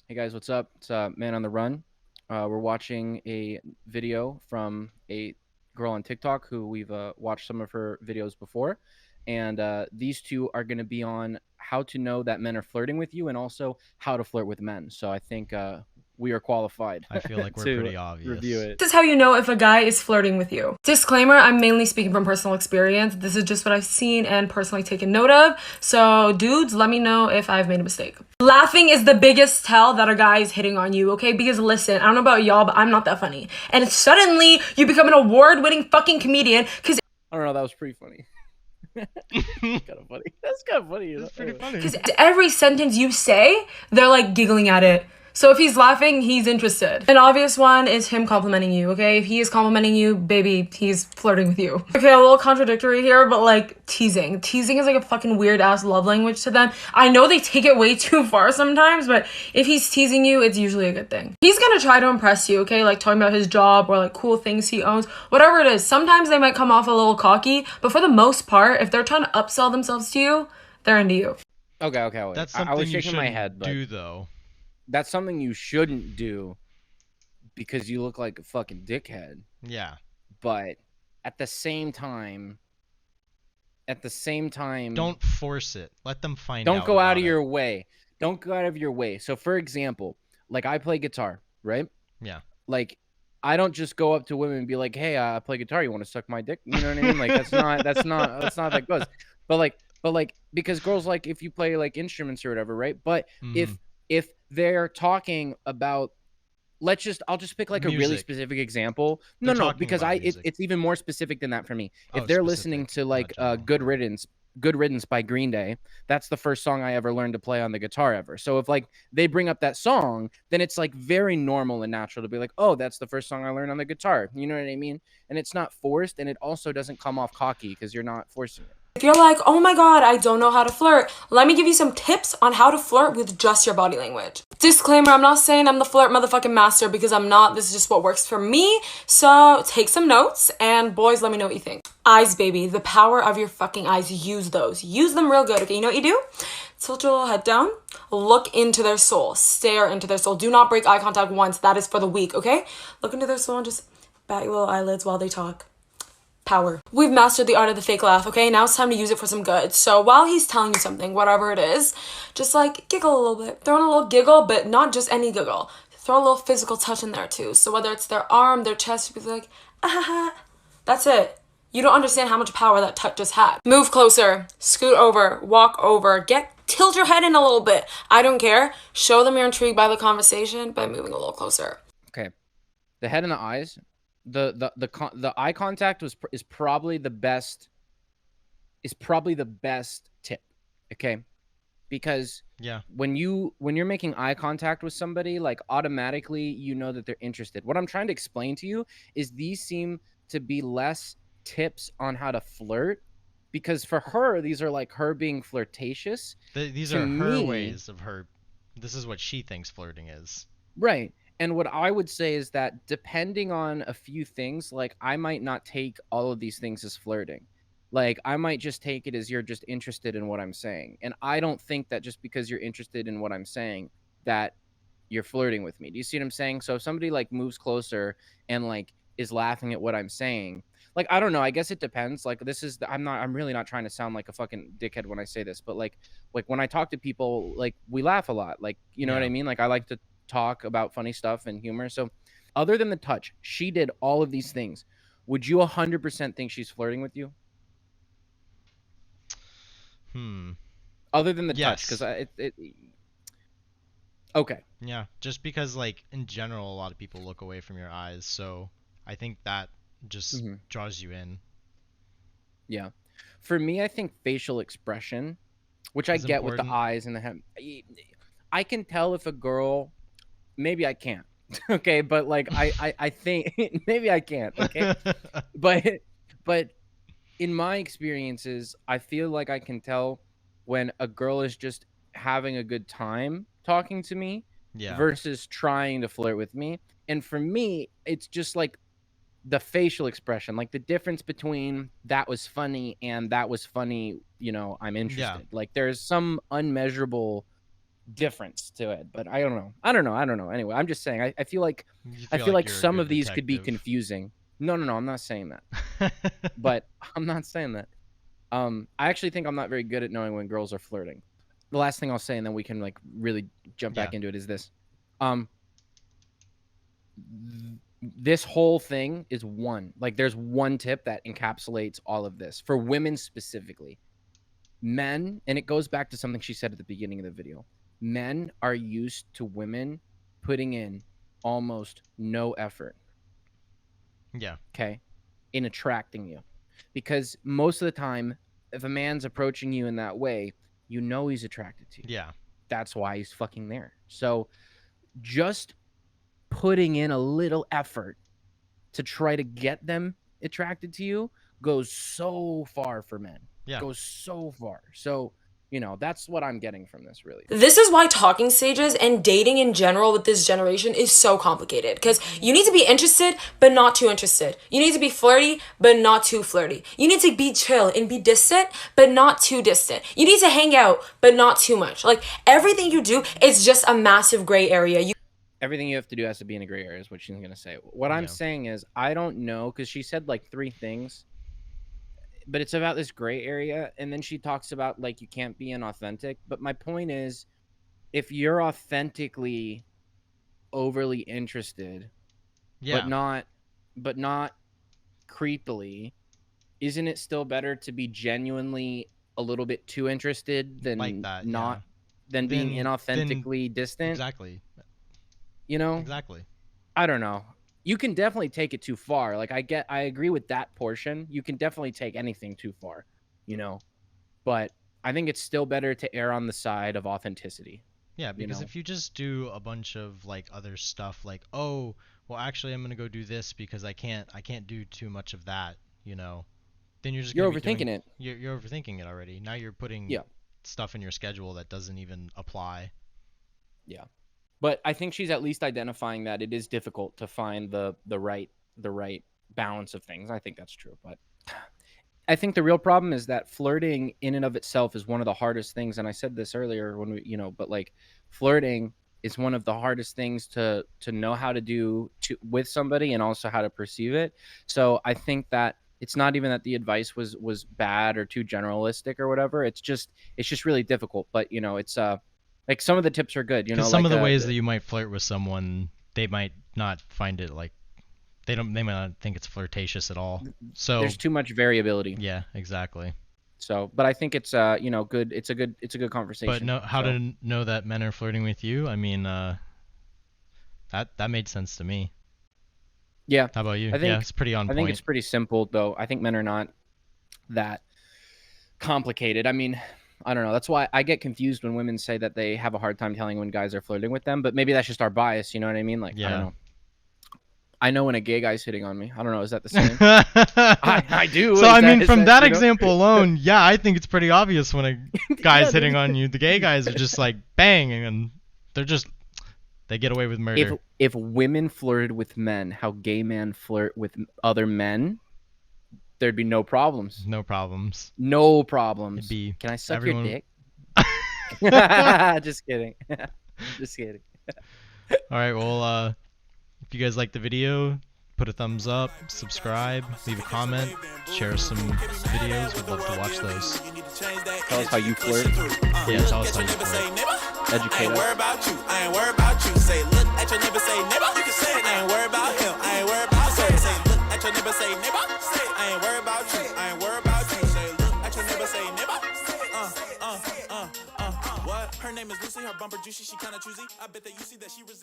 Hey guys, what's up? It's Man on the Run. We're watching a video from a girl on TikTok who we've watched some of her videos before, and these two are going to be on how to know that men are flirting with you and also how to flirt with men. So I think we are qualified I feel like we're to pretty review obvious. it. This is how you know if a guy is flirting with you. Disclaimer, I'm mainly speaking from personal experience. This is just what I've seen and personally taken note of. So, dudes, let me know if I've made a mistake. Laughing is the biggest tell that a guy is hitting on you, okay? Because listen, I don't know about y'all, but I'm not that funny. And suddenly you become an award-winning fucking comedian because I don't know. That was pretty funny. Kind of funny. That's kind of funny. It's pretty funny. every sentence you say, they're like giggling at it. So if he's laughing, he's interested. An obvious one is him complimenting you, okay? If he is complimenting you, baby, he's flirting with you. Okay, a little contradictory here, but like teasing. Teasing is like a fucking weird ass love language to them. I know they take it way too far sometimes, but if he's teasing you, it's usually a good thing. He's gonna try to impress you, okay? Like talking about his job or like cool things he owns, whatever it is. Sometimes they might come off a little cocky, but for the most part, if they're trying to upsell themselves to you, they're into you. Okay. Wait. That's I something was you shaking my shouldn't head, but do, though. that's something you shouldn't do because you look like a fucking dickhead. Yeah. But at the same time, Don't force it. Let them find don't out go out about of it. your way. Don't go out of your way. So, for example, like I play guitar, right? Yeah. Like I don't just go up to women and be like, "Hey, I play guitar. You want to suck my dick?" You know what I mean? Like that's not how that goes. But like because girls like if you play like instruments or whatever, right? But Mhm. if they're talking about I'll just pick like a really Music. specific example. They're No, talking because about music. it's even more specific than that for me. If Oh, they're listening specific, to not like general. Good Riddance by Green Day, that's the first song I ever learned to play on the guitar ever. So if like they bring up that song, then it's like very normal and natural to be like, "Oh, that's the first song I learned on the guitar." You know what I mean? And it's not forced and it also doesn't come off cocky because you're not forcing it. If you're like, oh my god, I don't know how to flirt, let me give you some tips on how to flirt with just your body language. Disclaimer, I'm not saying I'm the flirt motherfucking master because I'm not. This is just what works for me. So take some notes and boys, let me know what you think. Eyes, baby. The power of your fucking eyes. Use those. Use them real good. Okay, you know what you do? Tilt your little head down. Look into their soul. Stare into their soul. Do not break eye contact once. That is for the weak, okay? Look into their soul and just bat your little eyelids while they talk. Power. We've mastered the art of the fake laugh, okay? Now it's time to use it for some good. So while he's telling you something, whatever it is, just like giggle a little bit. Throw in a little giggle, but not just any giggle. Throw a little physical touch in there too. So whether it's their arm, their chest, be like, ah ha ha. That's it. You don't understand how much power that touch just had. Move closer, scoot over, walk over, tilt your head in a little bit. I don't care. Show them you're intrigued by the conversation by moving a little closer. Okay. The head and the eyes, the eye contact is probably the best tip. Okay? Because Yeah. when you're making eye contact with somebody, like automatically you know that they're interested. What I'm trying to explain to you is these seem to be less tips on how to flirt because for her these are like her being flirtatious. These To are her me, ways of her. This is what she thinks flirting is. right. And what I would say is that depending on a few things, like I might not take all of these things as flirting. Like I might just take it as you're just interested in what I'm saying. And I don't think that just because you're interested in what I'm saying that you're flirting with me. Do you see what I'm saying? So if somebody like moves closer and like is laughing at what I'm saying, like I don't know, I guess it depends. Like I'm really not trying to sound like a fucking dickhead when I say this, but like when I talk to people, like we laugh a lot. Like, you know what I Yeah. mean? Like I like to talk about funny stuff and humor. So other than the touch, she did all of these things. Would you 100% think she's flirting with you? Hmm. Other than the touch, because Yes. okay. Yeah. Just because, like, in general, a lot of people look away from your eyes, so I think that just Hmm. draws you in. Yeah. For me, I think facial expression, which I Is get with the important. eyes and the head. I can tell if a girl, maybe I can't. Okay, but like I think maybe I can't. Okay, but but in my experiences, I feel like I can tell when a girl is just having a good time talking to me Yeah. versus trying to flirt with me. And for me, it's just like the facial expression, like the difference between that was funny and that was funny, I'm Yeah. interested. Like there's some unmeasurable difference to it. But I don't know. Anyway, I'm just saying. I feel like You I feel feel like like you're a some good of these could be detective. confusing. No, I'm not saying that. But I'm not saying that. I actually think I'm not very good at knowing when girls are flirting. The last thing I'll say, and then we can like really jump Yeah. back into it, is this. This whole thing is one. Like, there's one tip that encapsulates all of this for women specifically. Men, and it goes back to something she said at the beginning of the video. Men are used to women putting in almost no effort. Yeah. Okay, in attracting you, because most of the time, if a man's approaching you in that way, you know he's attracted to you. Yeah. That's why he's fucking there. So just putting in a little effort to try to get them attracted to you goes so far for men. Yeah. Goes so far. So, that's what I'm getting from this, really. This is why talking stages and dating in general with this generation is so complicated, because you need to be interested but not too interested. You need to be flirty but not too flirty. You need to be chill and be distant but not too distant. You need to hang out but not too much. Like, everything you do is just a massive gray area. Everything you have to do has to be in a gray area, is what she's going to say. What I'm Yeah. saying is, I don't know, because she said like 3 things, but it's about this gray area. And then she talks about like you can't be inauthentic. But my point is, if you're authentically overly interested, Yeah. but not creepily, isn't it still better to be genuinely a little bit too interested than Like that. not Yeah. than being Then- inauthentically distant? Exactly. Exactly. I don't know. You can definitely take it too far. Like, I agree with that portion. You can definitely take anything too far, but I think it's still better to err on the side of authenticity. Yeah, because know? if you just do a bunch of like other stuff, like, oh, well, actually, I'm gonna go do this because I can't do too much of that, then you're just You're gonna be overthinking it. You're overthinking it already. Now you're putting Yeah. stuff in your schedule that doesn't even apply. Yeah. But I think she's at least identifying that it is difficult to find the right balance of things. I think that's true, but I think the real problem is that flirting in and of itself is one of the hardest things. And I said this earlier when but like, flirting is one of the hardest things to know how to do with somebody, and also how to perceive it. So I think that it's not even that the advice was bad or too generalistic or whatever. It's just really difficult. But it's like, some of the tips are good. Because some of the ways that you might flirt with someone, they might not find it like they might not think it's flirtatious at all. So there's too much variability. Yeah, exactly. So, but I think it's good. It's a good conversation. But how to know that men are flirting with you? I mean, that made sense to me. Yeah. How about you? I think, yeah, it's pretty on point. I think it's pretty simple, though. I think men are not that complicated. I mean, I don't know. That's why I get confused when women say that they have a hard time telling when guys are flirting with them. But maybe that's just our bias. You know what I mean? Like, I don't know. I know when a gay guy's hitting on me. I don't know. Is that the same? I do. So, I mean, from that example alone, yeah, I think it's pretty obvious when a guy's hitting on you. The gay guys are just like, bang, and they get away with murder. If women flirted with men, how gay men flirt with other men, there'd be no problems. No problems. No problems. It'd be Can I suck everyone... your dick? Just kidding. Just kidding. All right, well, if you guys like the video, put a thumbs up, subscribe, leave a comment, share some videos. We'd love to watch those. Tell us how you flirt. Yeah, tell us how you flirt. Educate us. I ain't worried about you. Say, look at your neighbor, say, neighbor. You can say it. I ain't worried about him. I ain't worried about her. Say, look at your neighbor, say, neighbor. Say, I ain't worried about you. I ain't worried about you. Say, look at your neighbor, say, neighbor. What? Her name is Lucy. Her bumper juicy. She kinda choosy. I bet that you see that she resembles.